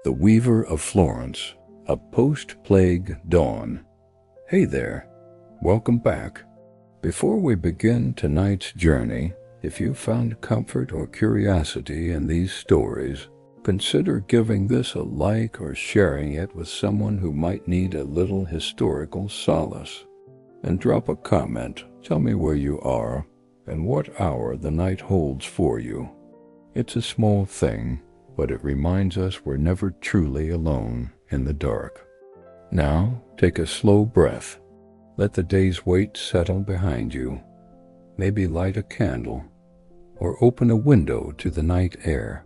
The Weaver of Florence, a post-plague dawn. Hey there, welcome back. Before we begin tonight's journey, if you found comfort or curiosity in these stories, consider giving this a like or sharing it with someone who might need a little historical solace. And drop a comment, tell me where you are and what hour the night holds for you. It's a small thing, but it reminds us we're never truly alone in the dark. Now, take a slow breath. Let the day's weight settle behind you. Maybe light a candle, or open a window to the night air.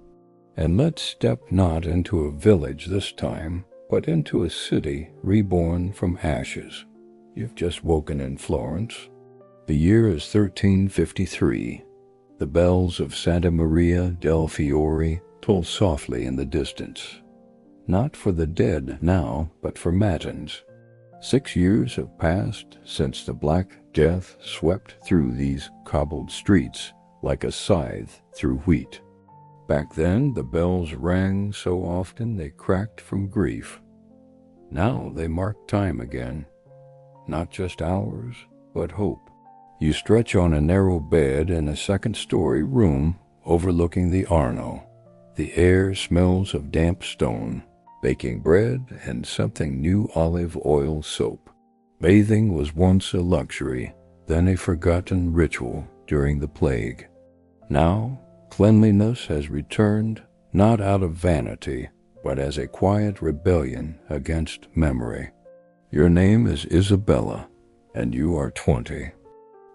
And let's step not into a village this time, but into a city reborn from ashes. You've just woken in Florence. The year is 1353. The bells of Santa Maria del Fiore toll softly in the distance. Not for the dead now, but for matins. 6 years have passed since the Black Death swept through these cobbled streets like a scythe through wheat. Back then, the bells rang so often they cracked from grief. Now they mark time again. Not just hours, but hope. You stretch on a narrow bed in a second-story room overlooking the Arno. The air smells of damp stone, baking bread, and something new olive oil soap. Bathing was once a luxury, then a forgotten ritual during the plague. Now, cleanliness has returned, not out of vanity, but as a quiet rebellion against memory. Your name is Isabella, and you are 20.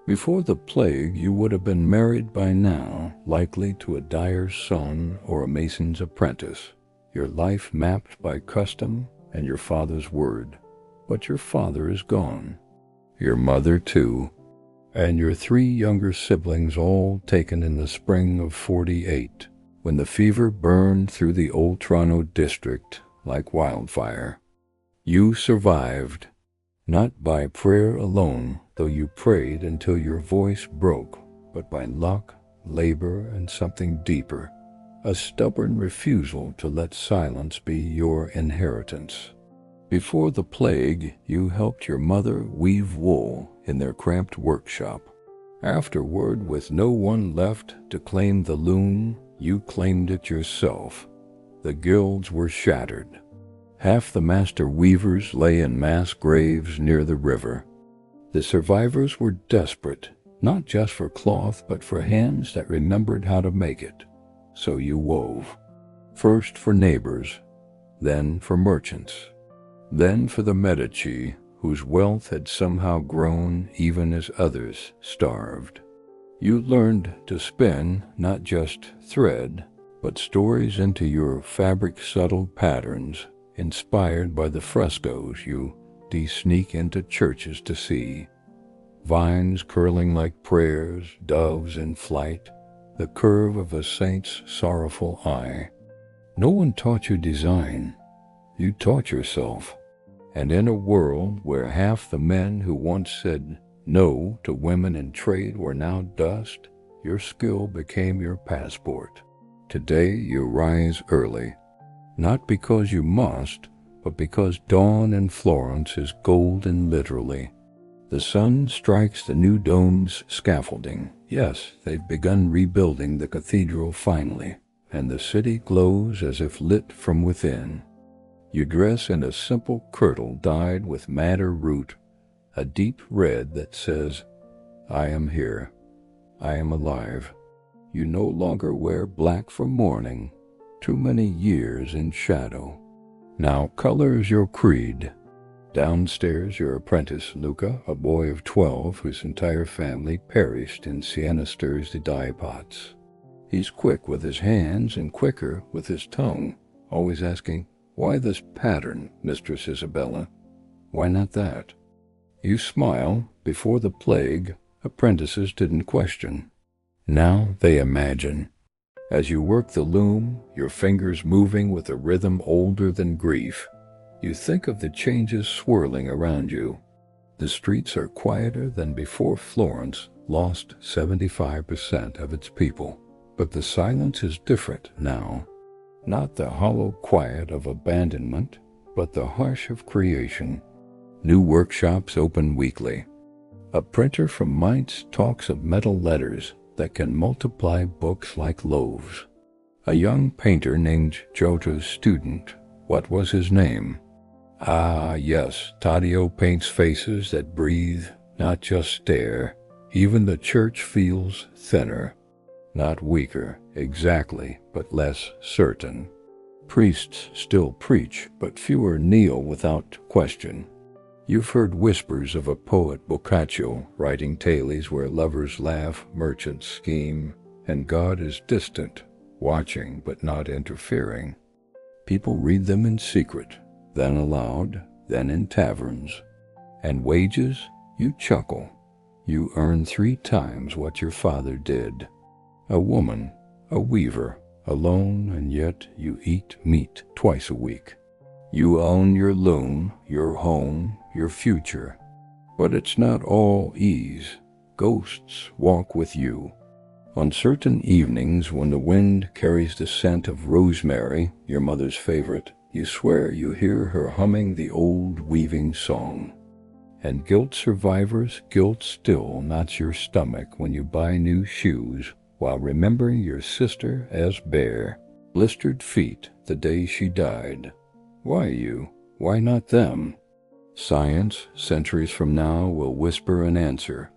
Before the plague, you would have been married by now, likely to a dyer's son or a mason's apprentice, your life mapped by custom and your father's word. But your father is gone. Your mother, too. And your 3 younger siblings all taken in the spring of 48, when the fever burned through the Oltrano district like wildfire. You survived, not by prayer alone, though you prayed until your voice broke, but by luck, labor, and something deeper, a stubborn refusal to let silence be your inheritance. Before the plague, you helped your mother weave wool in their cramped workshop. Afterward, with no one left to claim the loom, you claimed it yourself. The guilds were shattered. Half the master weavers lay in mass graves near the river. The survivors were desperate, not just for cloth, but for hands that remembered how to make it. So you wove. First for neighbors, then for merchants. Then for the Medici, whose wealth had somehow grown even as others starved. You learned to spin not just thread, but stories into your fabric subtle patterns, inspired by the frescoes you sneak into churches to see. Vines curling like prayers, doves in flight, the curve of a saint's sorrowful eye. No one taught you design. You taught yourself, and in a world where half the men who once said no to women in trade were now dust, your skill became your passport. Today you rise early, not because you must, but because dawn in Florence is golden literally. The sun strikes the new dome's scaffolding. Yes, they've begun rebuilding the cathedral finally, and the city glows as if lit from within. You dress in a simple kirtle dyed with madder root, a deep red that says, I am here. I am alive. You no longer wear black for mourning. Too many years in shadow. Now color is your creed. Downstairs your apprentice, Luca, a boy of 12 whose entire family perished in sienisters de dye pots. He's quick with his hands and quicker with his tongue, always asking, why this pattern, Mistress Isabella? Why not that? You smile. Before the plague, apprentices didn't question. Now they imagine. As you work the loom, your fingers moving with a rhythm older than grief, you think of the changes swirling around you. The streets are quieter than before Florence lost 75% of its people. But the silence is different now. Not the hollow quiet of abandonment, but the hush of creation. New workshops open weekly. A printer from Mainz talks of metal letters that can multiply books like loaves. A young painter named Giotto's student. What was his name? Ah, yes, Taddeo paints faces that breathe, not just stare. Even the church feels thinner. Not weaker, exactly, but less certain. Priests still preach, but fewer kneel without question. You've heard whispers of a poet Boccaccio writing tales where lovers laugh, merchants scheme, and God is distant, watching but not interfering. People read them in secret, then aloud, then in taverns. And wages? You chuckle. You earn 3 times what your father did. A woman, a weaver, alone, and yet you eat meat twice a week. You own your loom, your home, your future. But it's not all ease. Ghosts walk with you. On certain evenings when the wind carries the scent of rosemary, your mother's favorite, you swear you hear her humming the old weaving song. And guilt survivors, guilt still knots your stomach when you buy new shoes, while remembering your sister as bare, blistered feet the day she died. Why you? Why not them? Science, centuries from now, will whisper an answer.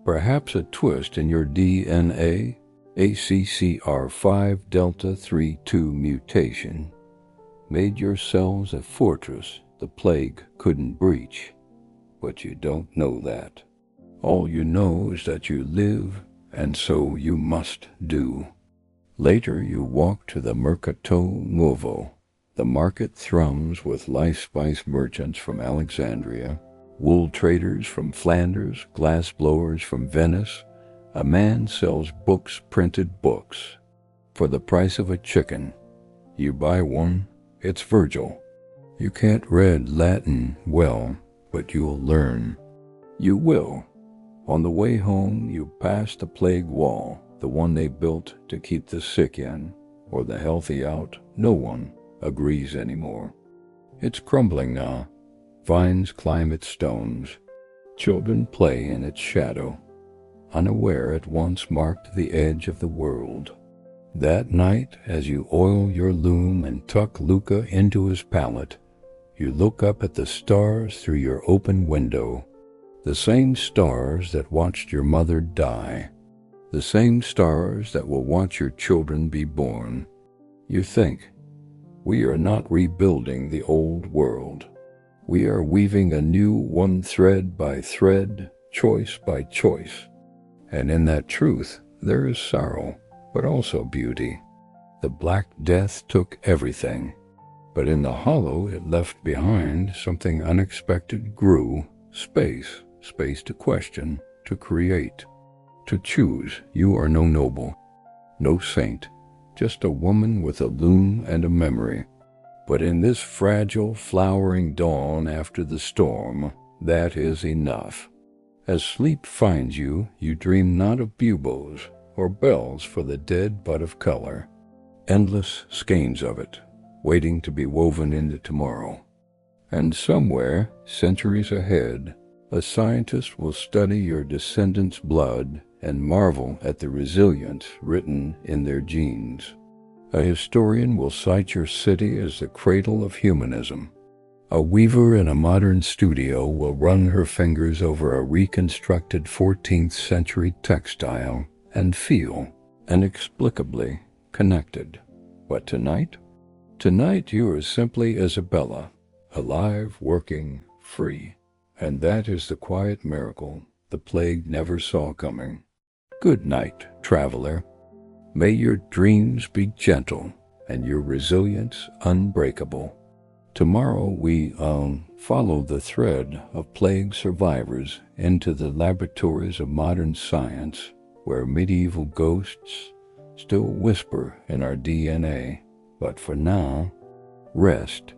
Perhaps a twist in your DNA, ACCR5 Delta 32 mutation, made your cells a fortress the plague couldn't breach. But you don't know that. All you know is that you live, and so you must do. Later you walk to the Mercato Nuovo. The market thrums with life-spice merchants from Alexandria, wool traders from Flanders, glass blowers from Venice. A man sells books, printed books, for the price of a chicken. You buy one, it's Virgil. You can't read Latin well, but you'll learn. You will. On the way home, you pass the plague wall, the one they built to keep the sick in, or the healthy out. No one agrees anymore. It's crumbling now. Vines climb its stones. Children play in its shadow. Unaware it once marked the edge of the world. That night, as you oil your loom and tuck Luca into his pallet, you look up at the stars through your open window. The same stars that watched your mother die. The same stars that will watch your children be born. You think, we are not rebuilding the old world. We are weaving a new one thread by thread, choice by choice. And in that truth, there is sorrow, but also beauty. The Black Death took everything, but in the hollow it left behind something unexpected grew, space to question, to create, to choose. You are no noble, no saint, just a woman with a loom and a memory. But in this fragile, flowering dawn after the storm, that is enough. As sleep finds you, you dream not of buboes or bells for the dead, but of color. Endless skeins of it, waiting to be woven into tomorrow. And somewhere, centuries ahead, a scientist will study your descendants' blood and marvel at the resilience written in their genes. A historian will cite your city as the cradle of humanism. A weaver in a modern studio will run her fingers over a reconstructed 14th century textile and feel inexplicably connected. But tonight? Tonight you are simply Isabella, alive, working, free. And that is the quiet miracle the plague never saw coming. Good night, traveler. May your dreams be gentle and your resilience unbreakable. Tomorrow we follow the thread of plague survivors into the laboratories of modern science, where medieval ghosts still whisper in our DNA. But for now, rest